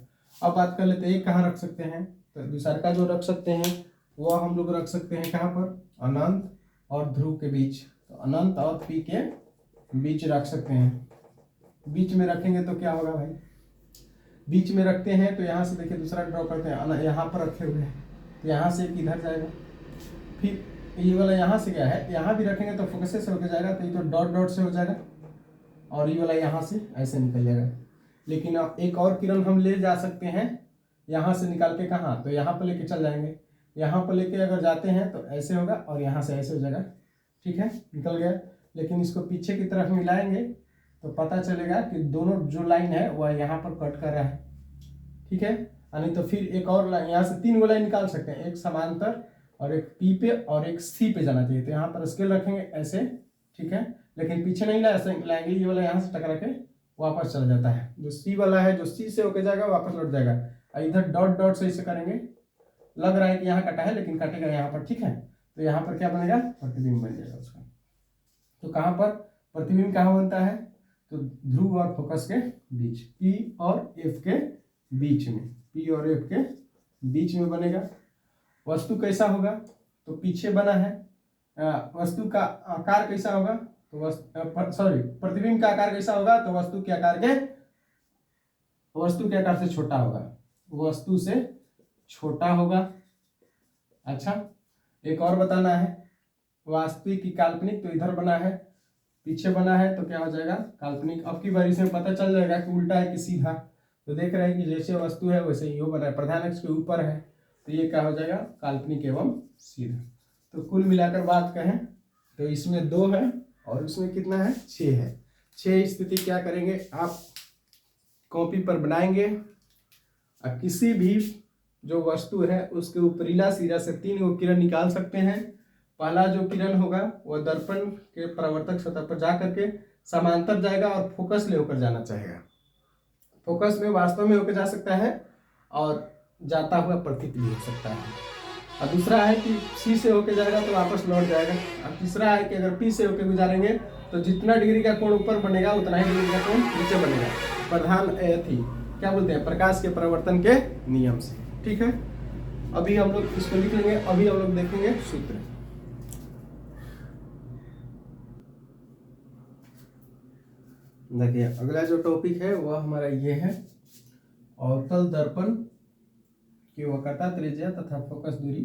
अब बात कर लेते हैं कहाँ रख सकते हैं। तो दूसरा का जो रख सकते हैं वो हम लोग रख सकते हैं कहाँ पर? अनंत और ध्रुव के बीच। तो अनंत और पी के बीच रख सकते हैं। बीच में रखेंगे तो क्या होगा भाई? बीच में रखते हैं तो यहाँ से देखिए दूसरा ड्रॉ करते हैं, यहाँ पर रखे हुए हैं, तो यहाँ से किधर जाएगा? फिर ये वाला यहाँ से क्या है? यहाँ भी रखेंगे तो फोकस से होकर जाएगा, तो ये तो डॉट डॉट से हो जाएगा, और ये वाला यहाँ से ऐसे निकल जाएगा। लेकिन एक और किरण हम ले जा सकते हैं यहाँ से निकाल के, कहाँ? तो यहाँ पर लेके चल जाएंगे। यहाँ पर लेके अगर जाते हैं तो ऐसे होगा, और यहाँ से ऐसे हो जाएगा, ठीक है, निकल गया। लेकिन इसको पीछे की तरफ मिलाएंगे तो पता चलेगा कि दोनों जो लाइन है वह यहाँ पर कट कर रहा है, ठीक है। यानी तो फिर एक और लाइन, यहाँ से 3 लाइन निकाल सकते हैं, एक समांतर और एक पी पे और एक सी पे जाना चाहिए। तो यहाँ पर स्केल रखेंगे ऐसे, ठीक है। लेकिन पीछे नहीं लाएंगे, ये वाला यहाँ से टकरा के वापस चला जाता है। जो सी वाला है, जो सी से होके जाएगा वापस लौट जाएगा। इधर डॉट डॉट से इसे करेंगे, लग रहा है कि यहाँ कटा है लेकिन कटेगा यहाँ पर, ठीक है। तो यहाँ पर क्या बनेगा? प्रतिबिंब बन जाएगा उसका। तो कहाँ पर प्रतिबिंब कहाँ बनता है? तो ध्रुव और फोकस के बीच, पी और एफ के बीच में, पी और एफ के बीच में बनेगा। वस्तु कैसा होगा? तो पीछे बना है। वस्तु का आकार कैसा होगा? तो प्रतिबिंब का आकार कैसा होगा? तो वस्तु के आकार से छोटा होगा, वस्तु से छोटा होगा। अच्छा, एक और बताना है, वास्तविक की काल्पनिक तो इधर बना है, पीछे बना है, तो क्या हो जाएगा? काल्पनिक। अब की बारी से पता चल जाएगा कि उल्टा है कि सीधा। तो देख रहे हैं कि जैसे वस्तु है वैसे ही बना है, प्रधान अक्ष के ऊपर है, तो ये क्या हो जाएगा? काल्पनिक एवं सीधा। तो कुल मिलाकर बात कहें तो इसमें 2 है और उसमें कितना है? 6 है। 6 स्थिति क्या करेंगे आप? कॉपी पर बनाएंगे और किसी भी जो वस्तु है उसके ऊपरीला सिरा से 3 गो किरण निकाल सकते हैं। पहला जो किरण होगा वह दर्पण के परावर्तक सतह पर जा करके समांतर जाएगा और फोकस ले होकर जाना चाहेगा। फोकस में वास्तव में होकर जा सकता है और जाता हुआ प्रतीत भी हो सकता है। और दूसरा है कि सी से होकर जाएगा तो वापस लौट जाएगा। और तीसरा है कि अगर पी से होकर गुजारेंगे तो जितना डिग्री का कोण ऊपर बनेगा उतना ही डिग्री का कोण नीचे बनेगा, प्रधान थी क्या बोलते हैं, प्रकाश के परावर्तन के नियम से, ठीक है। अभी हम लोग इसको लिख लेंगे, अभी हम लोग देखेंगे सूत्र। देखिए अगला जो टॉपिक है वह हमारा ये है, अवतल दर्पण की वक्रता त्रिज्या तथा फोकस दूरी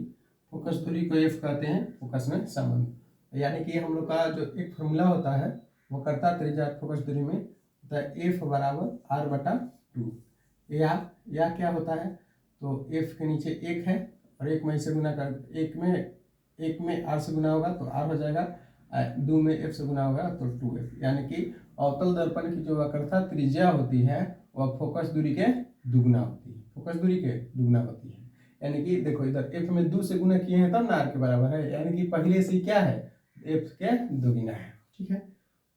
फोकस दूरी को एफ कहते हैं, फोकस में संबंध। यानी कि हम लोग का जो एक फॉर्मूला होता है वो कर्ता त्रिज्या फोकस दूरी में होता है एफ बराबर आर बटा 2। या क्या होता है, तो एफ के नीचे एक है और एक में इसे गुना कर, एक में आर से गुना होगा तो आर हो जाएगा, 2 में एफ से गुना होगा तो 2f। यानी कि अवतल दर्पण की जो वक्रता त्रिज्या होती है वह फोकस दूरी के दुगुना होती है, फोकस दूरी के दुगुना होती है। यानी कि देखो इधर f में 2 से गुना किए हैं तब ना r के बराबर है, यानी कि पहले से क्या है f के दुगुना है, ठीक है।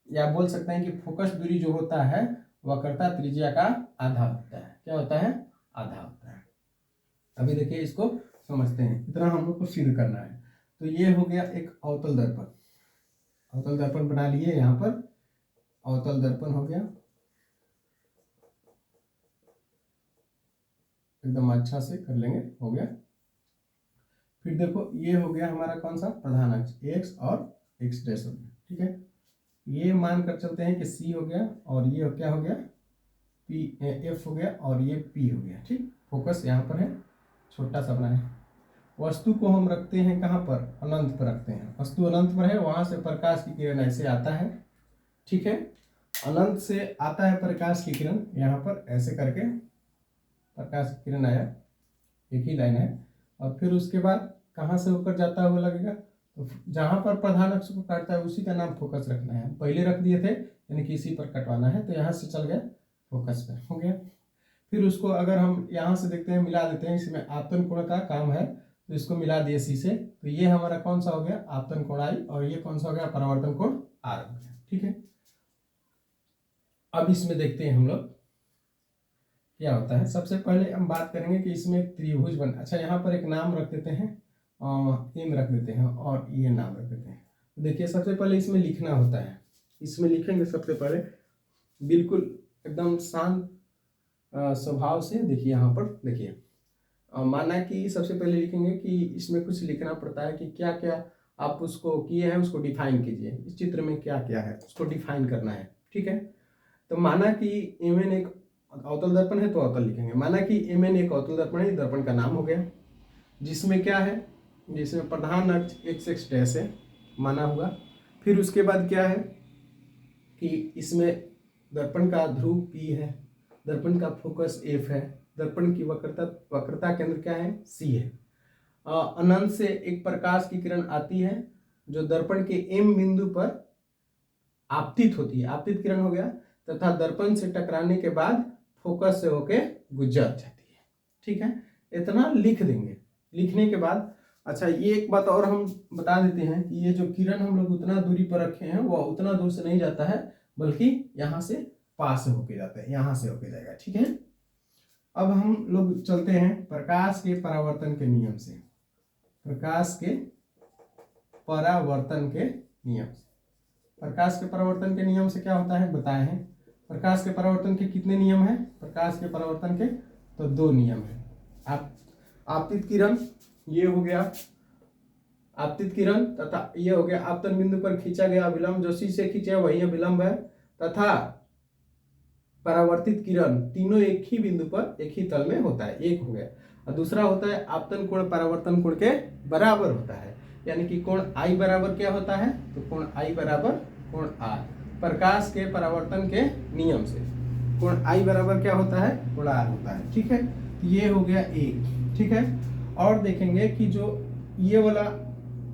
या बोल सकते हैं कि फोकस दूरी जो होता है वक्रता त्रिज्या का आधा होता है। क्या होता है? आधा होता है। अभी देखिए इसको समझते हैं, इतना हम लोग को सिद्ध करना है। तो ये हो गया एक अवतल दर्पण, अवतल दर्पण बना लिए, यहाँ पर अवतल दर्पण हो गया, एकदम अच्छा से कर लेंगे, हो गया। फिर देखो ये हो गया हमारा कौन सा प्रधान अक्ष, एक्स और एक्स डैश हो गया, ठीक है। ये मान कर चलते हैं कि सी हो गया और ये क्या हो गया पी, एफ हो गया और ये पी हो गया, ठीक। फोकस यहाँ पर है, छोटा सा बना है। वस्तु को हम रखते हैं कहाँ पर? अनंत पर रखते हैं। वस्तु अनंत पर है, वहां से प्रकाश की किरण ऐसे आता है, ठीक है। अनंत से आता है प्रकाश की किरण, यहाँ पर ऐसे करके प्रकाश की किरण आया, एक ही लाइन है। और फिर उसके बाद कहाँ से होकर जाता हुआ लगेगा, तो जहाँ पर प्रधान अक्ष को काटता है उसी का नाम फोकस रखना है। पहले रख दिए थे, यानी कि इसी पर कटवाना है, तो यहाँ से चल गया फोकस पर, हो गया। फिर उसको अगर हम यहाँ से देखते हैं, मिला देते हैं, इसमें आपतन कोण का काम है तो इसको मिला दिए सी से, तो ये हमारा कौन सा हो गया आपतन कोण आई, और ये कौन सा हो गया परावर्तन कोण आर हो गया, ठीक है। अब इसमें देखते हैं हम लोग क्या होता है। सबसे पहले हम बात करेंगे कि इसमें एक त्रिभुज बन, अच्छा यहाँ पर एक नाम रख देते हैं, एम रख देते हैं और ये नाम रख देते हैं। देखिए सबसे पहले इसमें लिखना होता है, इसमें लिखेंगे सबसे पहले बिल्कुल एकदम शांत स्वभाव से। देखिए यहाँ पर देखिए, माना कि सबसे पहले लिखेंगे कि इसमें कुछ लिखना पड़ता है कि क्या क्या आप उसको किए हैं उसको डिफाइन कीजिए, इस चित्र में क्या क्या है उसको डिफाइन करना है, ठीक है। तो माना कि एम एन एक अवतल दर्पण है तो अवतल लिखेंगे। माना कि एम एन एक अवतल दर्पण है, दर्पण का नाम हो गया, जिसमें क्या है, जिसमें प्रधान अक्ष एक्स एक्स डैश है माना हुआ। फिर उसके बाद क्या है कि इसमें दर्पण का ध्रुव पी है, दर्पण का फोकस एफ है, दर्पण की वक्रता केंद्र क्या है सी है। अनंत से एक प्रकाश की किरण आती है जो दर्पण के एम बिंदु पर आपतित होती है, आपतित किरण हो गया, तथा दर्पण से टकराने के बाद फोकस से होके गुजर जाती है, ठीक है। इतना लिख देंगे। लिखने के बाद अच्छा ये एक बात और हम बता देते हैं कि ये जो किरण हम लोग उतना दूरी पर रखे हैं वह उतना दूर से नहीं जाता है, बल्कि यहाँ से पास होके जाता है, यहाँ से होके जाएगा, ठीक है। अब हम लोग चलते हैं प्रकाश के परावर्तन के नियम से, प्रकाश के परावर्तन के नियम से। प्रकाश के परावर्तन के नियम से क्या होता है बताए हैं। प्रकाश के परावर्तन के कितने नियम हैं? प्रकाश के परावर्तन के तो 2 नियम हैं। आपतित किरण, ये हो गया आपतित किरण, तथा ये हो गया आपतन बिंदु पर खींचा गया अभिलंब, जो सी से खींचे वही अभिलंब है, तथा परावर्तित किरण, तीनों एक ही बिंदु पर एक ही तल में होता है, एक हो गया। और दूसरा होता है आपतन कोण परावर्तन कोण के बराबर होता है, यानी कि कोण आई बराबर क्या होता है, तो कोण आई बराबर कोण आर। प्रकाश के परावर्तन के नियम से कोण आई बराबर क्या होता है, कोण आर होता है, ठीक है। ये हो गया एक, ठीक है। और देखेंगे कि जो ये वाला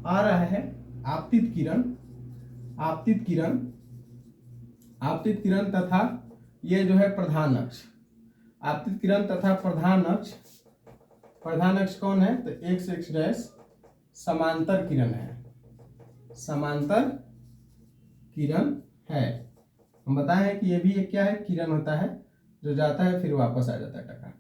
आ रहा है आपतित किरण, आपतित किरण, आपतित किरण तथा ये जो है प्रधान अक्ष, आपतित किरण तथा प्रधान अक्ष, प्रधान अक्ष कौन है, तो एक्स एक्स डैश समांतर किरण है, समांतर किरण है। हम बताए हैं कि ये भी एक क्या है, किरण होता है जो जाता है फिर वापस आ जाता है टकरा।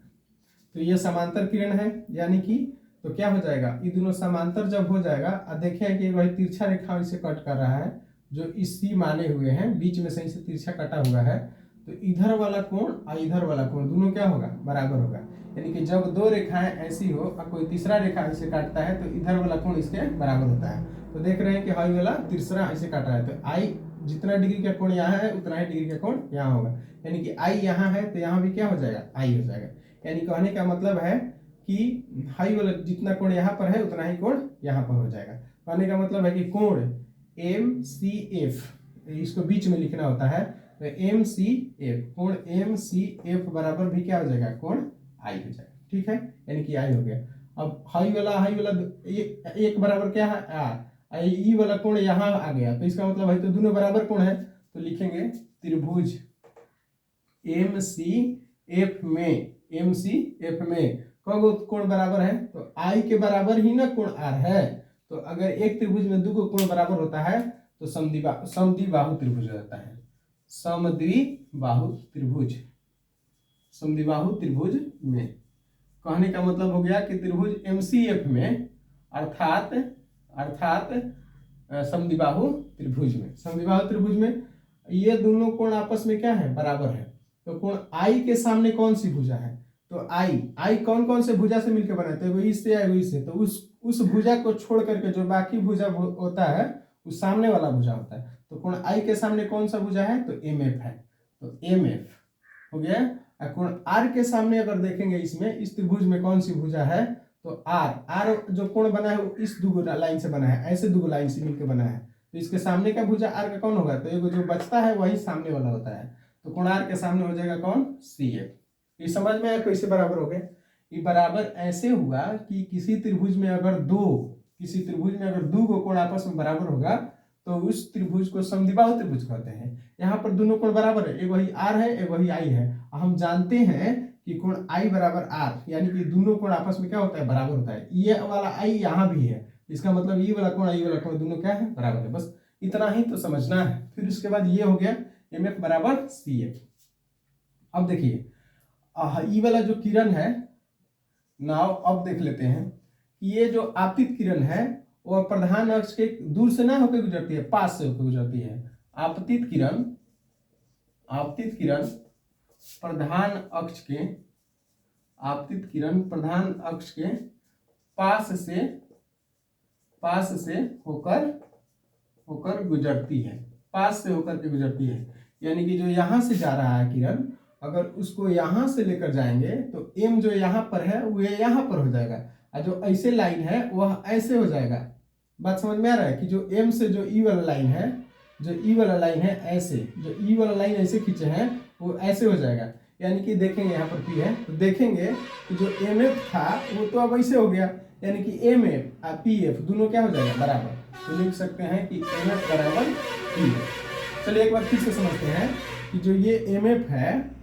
तो ये समांतर किरण है, यानी कि तो क्या हो जाएगा, ये दोनों समांतर जब हो जाएगा, अब देखें कि वही तिरछा रेखा इसे कट कर रहा है, जो इसी माने हुए हैं, बीच में सही से तिरछा कटा हुआ है, तो इधर वाला कोण और इधर वाला कोण दोनों क्या होगा, बराबर होगा। यानी कि जब 2 रेखाएं ऐसी हो और कोई तीसरा रेखा इसे काटता है तो इधर वाला कोण इसके बराबर होता है। तो देख रहे हैं कि हाई वाला तीसरा ऐसे काट रहा है, तो आई जितना डिग्री का कोण यहाँ है उतना ही डिग्री का कोण यहाँ होगा, यानी कि आई यहाँ है तो यहाँ भी क्या हो जाएगा, आई हो जाएगा। यानी कहने का मतलब है कि हाई वाला जितना कोण यहाँ पर है उतना ही कोण यहाँ पर हो जाएगा। कहने का मतलब है कि कोण MCF, इसको बीच में लिखना होता है, तो MCF, कोण MCF बराबर भी क्या हो जाएगा, कोण I हो जाएगा। ठीक है, यानी कि I हो गया। अब हाई वाला एक बराबर क्या है, R, ई वाला कोण यहाँ आ गया, तो इसका मतलब है तो दोनों बराबर कोण है, तो लिखेंगे त्रिभुज MCF में कौन कोण बराबर है, तो I के बराबर ही ना कोण R है। तो अगर एक त्रिभुज में दो कोण बराबर होता है तो समद्विबाहु त्रिभुज हो जाता है। समद्विबाहु त्रिभुज में कहने का मतलब हो गया कि त्रिभुज MCF में अर्थात समद्विबाहु त्रिभुज में ये दोनों कोण आपस में क्या है, बराबर है। तो कोण I के सामने कौन सी भुजा है, तो I कौन कौन से भुजा से मिलकर बनाते हैं, वो इससे या वो इससे, तो उस भुजा को छोड़ करके जो बाकी भुजा होता है उस सामने वाला भुजा होता है। तो कोण I के सामने कौन सा भुजा है, तो MF है, तो MF हो गया। कोण R के सामने अगर देखेंगे इसमें, इस त्रिभुज में कौन सी भुजा है, तो R जो कोण बना है वो इस दो लाइन से बना है, ऐसे दो लाइन से मिलकर बना है, तो इसके सामने का भुजा R का कौन होगा, तो एक जो बचता है वही सामने वाला होता है, तो कोण R के सामने हो जाएगा कौन, CF। ये समझ में आया कैसे बराबर हो गया। ये बराबर ऐसे हुआ कि किसी त्रिभुज में अगर दो को कोण आपस में बराबर होगा तो उस त्रिभुज को समद्विबाहु त्रिभुज कहते हैं। यहाँ पर दोनों कोण बराबर है, एक वही R है एक वही I है। हम जानते हैं कि कोण I बराबर R, यानी कि दोनों कोण आपस में क्या होता है, बराबर होता है। ये वाला I यहाँ भी है, इसका मतलब ये वाला कोण I वाला कोण दोनों क्या है, बराबर है। बस इतना ही तो समझना है। फिर उसके बाद ये हो गया MF बराबर CF। अब देखिए ई वाला जो किरण है, नाउ अब देख लेते हैं कि ये जो आपतित किरण है वह प्रधान अक्ष के दूर से ना होकर गुजरती है, पास से होकर गुजरती है। आपतित किरण प्रधान अक्ष के पास से होकर गुजरती है, पास से होकर के गुजरती है। यानी कि जो यहाँ से जा रहा है किरण, अगर उसको यहाँ से लेकर जाएंगे तो M जो यहाँ पर है वो यहाँ पर हो जाएगा, और जो ऐसे लाइन है वह ऐसे हो जाएगा। बात समझ में आ रहा है कि जो M से जो E वाला लाइन है, ऐसे जो E वाला लाइन ऐसे खींचे हैं वो ऐसे हो जाएगा। यानी कि देखेंगे यहाँ पर P है, तो देखेंगे कि जो MF था वो तो अब ऐसे हो गया, यानी कि MF और PF दोनों क्या हो जाएगा, बराबर। तो लिख सकते हैं कि MF बराबर PF। चलिए एक बार फिर से समझते हैं कि जो ये MF है,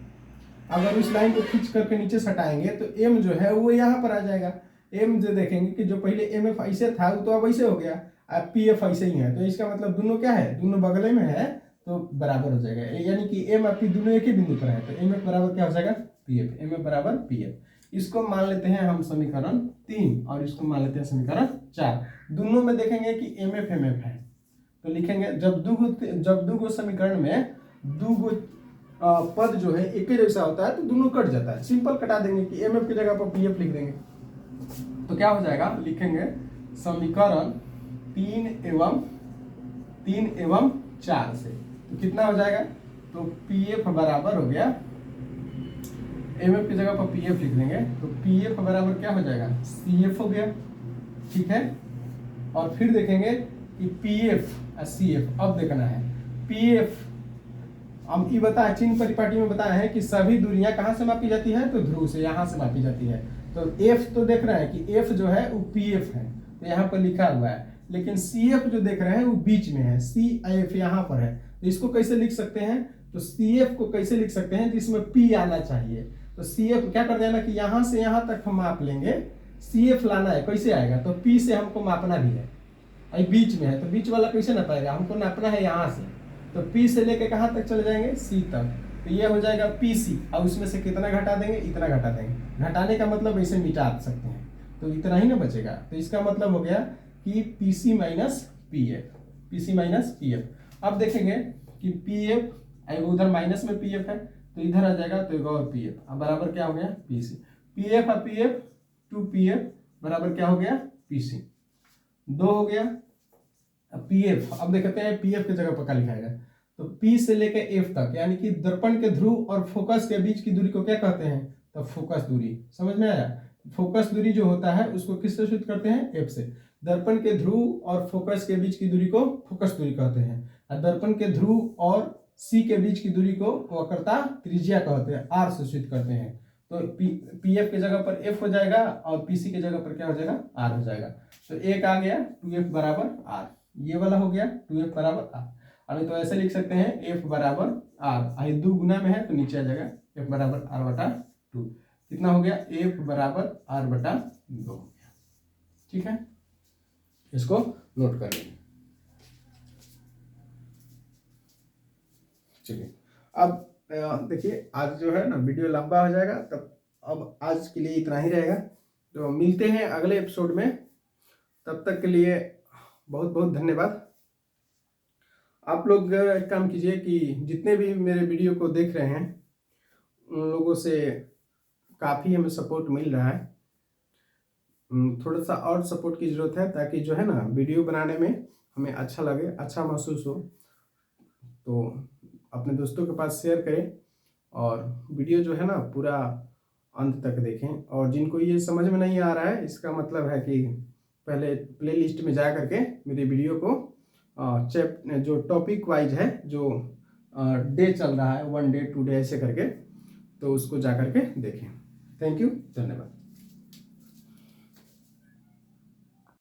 अगर उस लाइन को खींच करके नीचे सटाएंगे तो M जो है वो यहाँ पर आ जाएगा। M जो देखेंगे कि जो पहले MF ऐसे था वो तो अब ऐसे हो गया, अब PF ऐसे ही है, तो इसका मतलब दोनों क्या है, दोनों बगले में है तो बराबर हो जाएगा। यानी कि M और P दोनों एक ही बिंदु पर है, तो MF बराबर क्या हो जाएगा, PF। MF बराबर PF। इसको मान लेते हैं हम समीकरण 3 और इसको मान लेते हैं समीकरण 4। दोनों में देखेंगे कि MF है, तो लिखेंगे जब दो समीकरण में दो पद जो है एक ही जैसा होता है तो दोनों कट जाता है। सिंपल कटा देंगे कि MF की जगह पर PF लिख देंगे, तो क्या हो जाएगा, लिखेंगे समीकरण 3 एवं 4 से, तो कितना हो जाएगा, तो PF बराबर हो गया, MF की जगह पर PF लिख देंगे, तो PF बराबर क्या हो जाएगा, CF हो गया। ठीक है, और फिर देखेंगे कि PF और CF अब देखना है। PF हम ये बताया, चिन्ह परिपाटी में बताया है कि सभी दूरियां कहाँ से मापी जाती है, तो ध्रुव से, यहाँ से मापी जाती है। तो F तो देख रहे हैं कि F जो है वो PF है, तो यहाँ पर लिखा हुआ है, लेकिन CF जो देख रहे हैं वो बीच में है, CF यहाँ पर है। तो इसको कैसे लिख सकते हैं, तो CF को कैसे लिख सकते हैं, जिसमें P आना चाहिए। तो CF क्या कर देना कि यहाँ से यहाँ तक हम माप लेंगे, CF लाना है, कैसे आएगा, तो P से हमको मापना भी है, बीच में है, तो बीच वाला कैसे नापाएगा, हमको नापना है यहाँ से, तो P से लेके कहाँ तक चले जाएंगे, C तक, तो ये हो जाएगा PC। और उसमें से कितना घटा देंगे, इतना घटा देंगे। घटाने का मतलब ऐसे मिटा सकते हैं, तो इतना ही ना बचेगा। तो इसका मतलब हो गया कि PC माइनस PF। अब देखेंगे कि PF उधर माइनस में PF है तो इधर आ जाएगा, तो एक और PF, अब बराबर क्या हो गया, PC। PF और PF 2PF बराबर क्या हो गया, PC। 2 हो गया। अब PF, अब देखते हैं PF की जगह पर क्या लिखा है, तो P से लेकर F तक, यानी कि दर्पण के ध्रुव और फोकस के बीच की दूरी को क्या कहते हैं, तो फोकस दूरी। समझ में आया, फोकस दूरी जो होता है उसको किससे सूचित करते हैं? एफ से। दर्पण के ध्रुव और फोकस के बीच की दूरी को फोकस दूरी कहते हैं, और दर्पण के ध्रुव और सी के बीच की दूरी को वक्रता त्रिज्या कहते हैं, आर से सूचित करते हैं। तो पी एफ के जगह पर एफ हो जाएगा और पी सी के जगह पर क्या हो जाएगा? आर हो जाएगा। तो एक आ गया 2f बराबर आर, ये वाला हो गया 2f बराबर आर। अभी तो ऐसे लिख सकते हैं f बराबर आर, दो गुना में है तो नीचे आ जाएगा f बराबर आर बटा 2। कितना हो गया? f बराबर आर बटा 2 हो गया। ठीक है, इसको नोट कर लेंगे। चलिए अब देखिए, आज जो है ना वीडियो लंबा हो जाएगा, तब अब आज के लिए इतना ही रहेगा। तो मिलते हैं अगले एपिसोड में, तब तक के लिए बहुत बहुत धन्यवाद। आप लोग एक काम कीजिए कि जितने भी मेरे वीडियो को देख रहे हैं उन लोगों से काफ़ी हमें सपोर्ट मिल रहा है। थोड़ा सा और सपोर्ट की ज़रूरत है, ताकि जो है ना वीडियो बनाने में हमें अच्छा लगे, अच्छा महसूस हो। तो अपने दोस्तों के पास शेयर करें और वीडियो जो है ना पूरा अंत तक देखें। और जिनको ये समझ में नहीं आ रहा है, इसका मतलब है कि पहले प्लेलिस्ट में जा करके मेरे वीडियो को जो टॉपिक वाइज है, जो डे चल रहा है, 1 डे 2 डे ऐसे करके, तो उसको जा करके देखें। थैंक यू, धन्यवाद।